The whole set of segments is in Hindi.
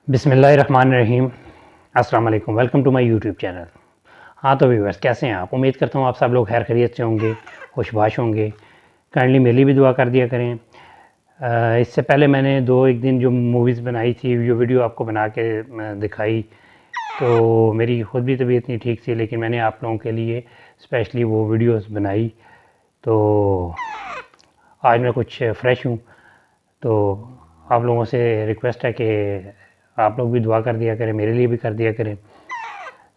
बिस्मिल्लाहिर्रहमानिर्रहीम। अस्सलाम वालेकुम। Welcome to my YouTube channel. हाँ तो व्यूअर्स, कैसे हैं आप? उम्मीद करता हूँ आप सब लोग खैर खैरियत से होंगे, खुशबाश होंगे। काइंडली मेरी भी दुआ कर दिया करें। इससे पहले मैंने एक दिन जो मूवीज़ बनाई थी, जो वीडियो आपको बना के दिखाई, तो मेरी ख़ुद भी तबीयत नहीं ठीक थी, लेकिन मैंने आप लोगों के लिए स्पेशली वो वीडियोस बनाई। तो आज मैं कुछ फ्रेश हूँ, तो आप लोगों से रिक्वेस्ट है कि आप लोग भी दुआ कर दिया करें, मेरे लिए भी कर दिया करें।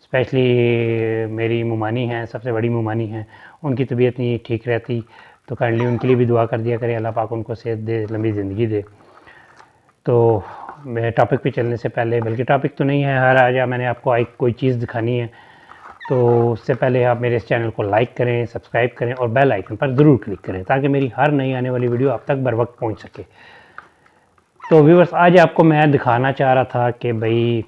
स्पेशली मेरी मुमानी हैं, सबसे बड़ी मुमानी हैं, उनकी तबीयत नहीं ठीक रहती, तो काइंडली उनके लिए भी दुआ कर दिया करें, अल्लाह पाक उनको सेहत दे, लंबी ज़िंदगी दे। तो मैं टॉपिक पे चलने से पहले, बल्कि टॉपिक तो नहीं है, हर आज मैंने आपको एक कोई चीज़ दिखानी है, तो उससे पहले आप मेरे इस चैनल को लाइक करें, सब्सक्राइब करें और बेल आइकन पर ज़रूर क्लिक करें, ताकि मेरी हर नई आने वाली वीडियो आप तक बर वक्त पहुँच सके। तो व्यूअर्स, आज आपको मैं दिखाना चाह रहा था कि भाई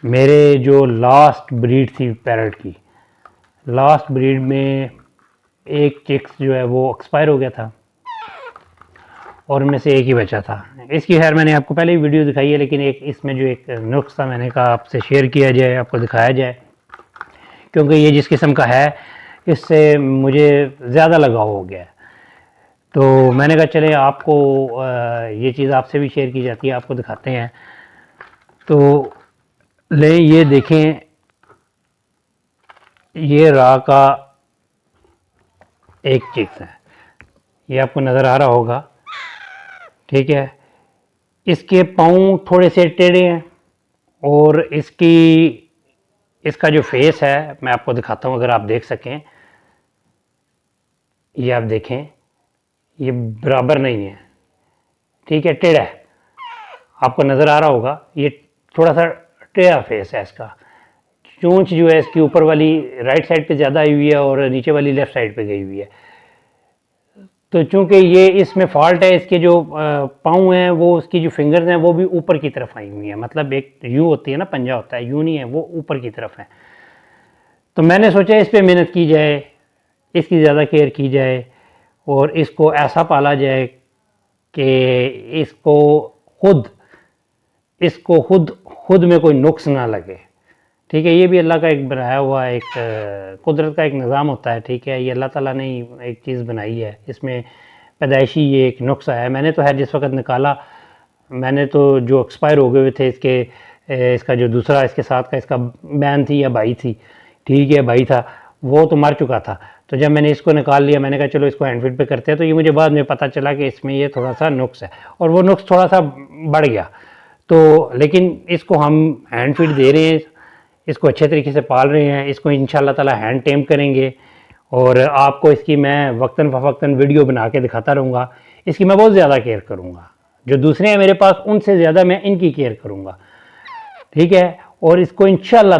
मेरे जो लास्ट ब्रीड थी पैरट की, लास्ट ब्रीड में एक चिक्स जो है वो एक्सपायर हो गया था और उनमें से एक ही बचा था। इसकी खैर मैंने आपको पहले ही वीडियो दिखाई है, लेकिन एक इसमें जो एक नुस्खा मैंने कहा आपसे शेयर किया जाए, आपको दिखाया जाए, क्योंकि ये जिस किस्म का है इससे मुझे ज़्यादा लगाव हो गया है। तो मैंने कहा चले आपको ये चीज़ आपसे भी शेयर की जाती है, आपको दिखाते हैं। तो ले ये देखें, ये रा का एक चिक्स है, ये आपको नज़र आ रहा होगा, ठीक है। इसके पाँव थोड़े से टेढ़े हैं और इसका जो फेस है मैं आपको दिखाता हूँ, अगर आप देख सकें, ये आप देखें, ये बराबर नहीं है, ठीक है, टेढ़ा है, आपको नज़र आ रहा होगा, ये थोड़ा सा टेढ़ा फेस है इसका। चोंच जो है इसकी ऊपर वाली राइट साइड पे ज़्यादा आई हुई है और नीचे वाली लेफ़्ट साइड पे गई हुई है। तो चूंकि ये इसमें फॉल्ट है, इसके जो पाँव हैं वो, उसकी जो फिंगर्स हैं वो भी ऊपर की तरफ आई हुई हैं, मतलब एक यूँ होती है ना, पंजा होता है, यूँ नहीं है, वो ऊपर की तरफ है। तो मैंने सोचा इस पर मेहनत की जाए, इसकी ज़्यादा केयर की जाए और इसको ऐसा पाला जाए कि इसको खुद में कोई नुक्स ना लगे, ठीक है। ये भी अल्लाह का एक बनाया हुआ एक कुदरत का एक निज़ाम होता है, ठीक है। ये अल्लाह ताला ने एक चीज़ बनाई है, इसमें पैदाइशी ये एक नुक्स है। मैंने तो है जिस वक्त निकाला, मैंने तो जो एक्सपायर हो गए हुए थे इसका जो दूसरा इसके साथ का इसका बहन थी या भाई थी, ठीक है, भाई था, वो तो मर चुका था। तो जब मैंने इसको निकाल लिया, मैंने कहा चलो इसको हैंड फीड पे करते हैं, तो ये मुझे बाद में पता चला कि इसमें ये थोड़ा सा नुक्स है और वो नुक्स थोड़ा सा बढ़ गया। तो लेकिन इसको हम हैंड फीड दे रहे हैं, इसको अच्छे तरीके से पाल रहे हैं, इसको इंशाल्लाह ताला हैंड टेम करेंगे और आपको इसकी मैं वक्तन फ़वक्तन वीडियो बना के दिखाता रहूँगा। इसकी मैं बहुत ज़्यादा केयर करूँगा, जो दूसरे हैं मेरे पास उनसे ज़्यादा मैं इनकी केयर करूँगा, ठीक है। और इसको इंशाल्लाह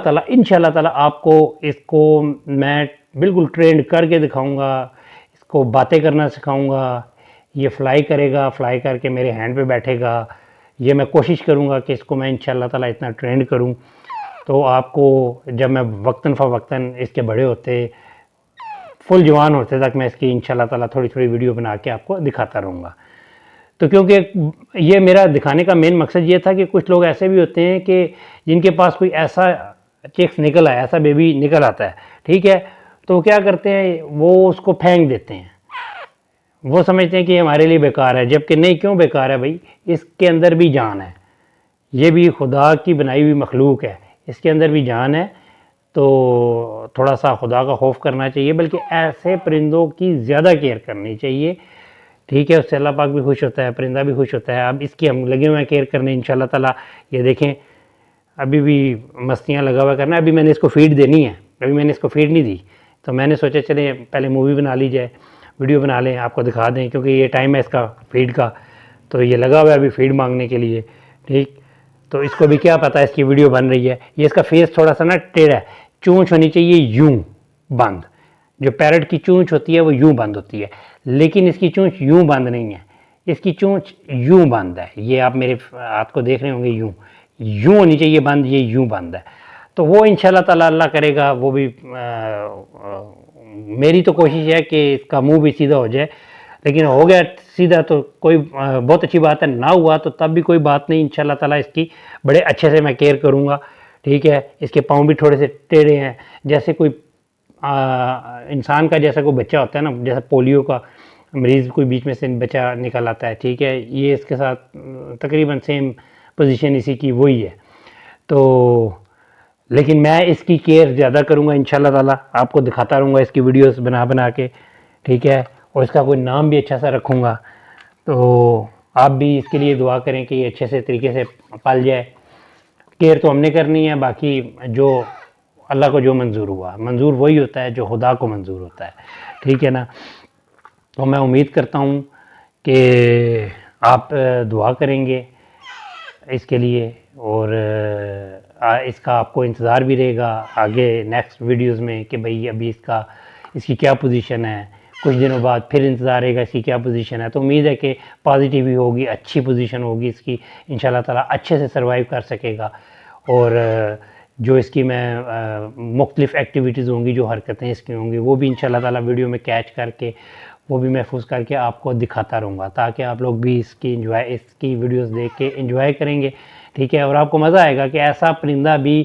ताला आपको इसको मैं बिल्कुल ट्रेंड करके दिखाऊँगा, इसको बातें करना सिखाऊँगा, ये फ्लाई करेगा, फ्लाई करके मेरे हैंड पे बैठेगा। ये मैं कोशिश करूँगा कि इसको मैं इंशाल्लाह ताला इतना ट्रेंड करूँ, तो आपको जब मैं वक्तन फ़वक्तन इसके बड़े होते, फुल जवान होते तक मैं इसकी इंशाल्लाह ताला थोड़ी थोड़ी वीडियो बना के आपको दिखाता रहूँगा। तो क्योंकि ये मेरा दिखाने का मेन मकसद ये था कि कुछ लोग ऐसे भी होते हैं कि जिनके पास कोई ऐसा चिक्स निकल आया, ऐसा बेबी निकल आता है, ठीक है, तो क्या करते हैं, वो उसको फेंक देते हैं, वो समझते हैं कि हमारे लिए बेकार है, जबकि नहीं, क्यों बेकार है भाई, इसके अंदर भी जान है, ये भी खुदा की बनाई हुई मखलूक है, इसके अंदर भी जान है। तो थोड़ा सा खुदा का खौफ करना चाहिए, बल्कि ऐसे परिंदों की ज़्यादा केयर करनी चाहिए, ठीक है। उससे अल्लाह पाक भी खुश होता है, परिंदा भी खुश होता है। अब इसकी हम लगे हुए हैं केयर करने इंशाल्लाह ताला। ये देखें, अभी भी मस्तियाँ लगा हुआ करना। अभी मैंने इसको फीड देनी है, अभी मैंने इसको फीड नहीं दी, तो मैंने सोचा चले पहले मूवी बना ली जाए, वीडियो बना लें, आपको दिखा दें, क्योंकि ये टाइम है इसका फीड का। तो ये लगा हुआ है अभी फीड मांगने के लिए, ठीक। तो इसको भी क्या पता है इसकी वीडियो बन रही है। ये इसका फेस थोड़ा सा ना टेढ़ा है, चोंच होनी चाहिए यूं बंद, जो पैरट की चोंच होती है वो यूं बंद होती है, लेकिन इसकी चोंच यूं बंद नहीं है, इसकी चोंच यूं बंद है। ये आप मेरे हाथ को देख रहे होंगे, यूं होनी चाहिए बंद, ये यूं बंद है। तो वो इंशाल्लाह ताला अल्लाह करेगा, वो भी मेरी तो कोशिश है कि इसका मुंह भी सीधा हो जाए, लेकिन हो गया सीधा तो कोई बहुत अच्छी बात है, ना हुआ तो तब भी कोई बात नहीं, इंशाल्लाह ताला इसकी बड़े अच्छे से मैं केयर करूँगा, ठीक है। इसके पाँव भी थोड़े से टेढ़े हैं, जैसे कोई इंसान का जैसा कोई बच्चा होता है ना, जैसा पोलियो का मरीज़ कोई बीच में से बच्चा निकल आता है, ठीक है, ये इसके साथ तकरीबन सेम पोजीशन इसी की वही है। तो लेकिन मैं इसकी केयर ज़्यादा करूँगा इंशाल्लाह ताला, आपको दिखाता रहूँगा इसकी वीडियोस बना बना के, ठीक है, और इसका कोई नाम भी अच्छा सा रखूँगा। तो आप भी इसके लिए दुआ करें कि ये अच्छे से तरीके से पल जाए। केयर तो हमने करनी है, बाकी जो अल्लाह को जो मंजूर हुआ, मंजूर वही होता है जो खुदा को मंजूर होता है, ठीक है ना। तो मैं उम्मीद करता हूँ कि आप दुआ करेंगे इसके लिए, और इसका आपको इंतज़ार भी रहेगा आगे नेक्स्ट वीडियोस में कि भाई अभी इसकी क्या पोजीशन है, कुछ दिनों बाद फिर इंतज़ार रहेगा इसकी क्या पोजीशन है। तो उम्मीद है कि पॉजिटिव ही होगी, अच्छी पोजीशन होगी इसकी, इंशाल्लाह ताला अच्छे से सर्वाइव कर सकेगा। और जो इसकी मैं मुख्तलिफ़ एक्टिविटीज़ होंगी, जो हरकतें इसकी होंगी, वो भी इंशाल्लाह ताला वीडियो में कैच करके वो भी महफूज करके आपको दिखाता रहूँगा, ताकि आप लोग भी इसकी वीडियोस देख के एंजॉय करेंगे, ठीक है। और आपको मज़ा आएगा कि ऐसा परिंदा भी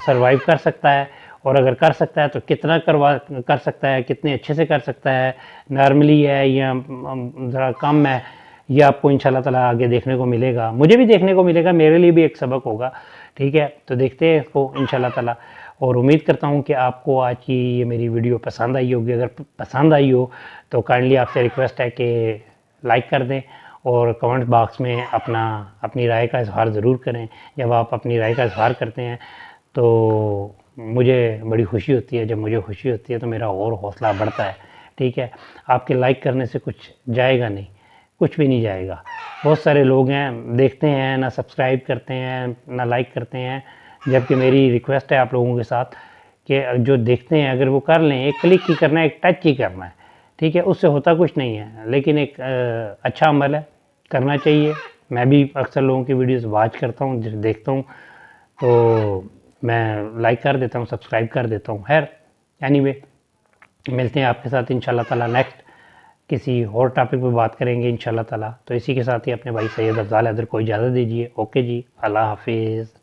सर्वाइव कर सकता है, और अगर कर सकता है तो कितना कर सकता है, कितने अच्छे से कर सकता है, नॉर्मली है या ज़रा कम है, ये आपको इंशाल्लाह ताला आगे देखने को मिलेगा, मुझे भी देखने को मिलेगा, मेरे लिए भी एक सबक होगा, ठीक है। तो देखते हैं इसको इंशाल्लाह ताला, और उम्मीद करता हूँ कि आपको आज की ये मेरी वीडियो पसंद आई होगी। अगर पसंद आई हो तो काइंडली आपसे रिक्वेस्ट है कि लाइक कर दें, और कमेंट बॉक्स में अपनी राय का इजहार ज़रूर करें। जब आप अपनी राय का इजहार करते हैं तो मुझे बड़ी खुशी होती है, जब मुझे खुशी होती है तो मेरा और हौसला बढ़ता है, ठीक है। आपके लाइक करने से कुछ जाएगा नहीं, कुछ भी नहीं जाएगा। बहुत सारे लोग हैं देखते हैं ना, सब्सक्राइब करते हैं ना लाइक करते हैं, जबकि मेरी रिक्वेस्ट है आप लोगों के साथ कि जो देखते हैं अगर वो कर लें, एक क्लिक ही करना है, एक टच ही करना है, ठीक है, उससे होता कुछ नहीं है, लेकिन एक अच्छा अमल है, करना चाहिए। मैं भी अक्सर लोगों की वीडियोस वॉच करता हूँ, देखता हूँ, तो मैं लाइक कर देता हूँ, सब्सक्राइब कर देता हूँ। खैर एनीवे, मिलते हैं आपके साथ इंशाल्लाह ताला नेक्स्ट किसी और टॉपिक पे बात करेंगे इंशाल्लाह ताला। तो इसी के साथ ही अपने भाई सैयद अफजाल हैदर को इजाज़त दीजिए। ओके जी, अल्लाह हाफिज़।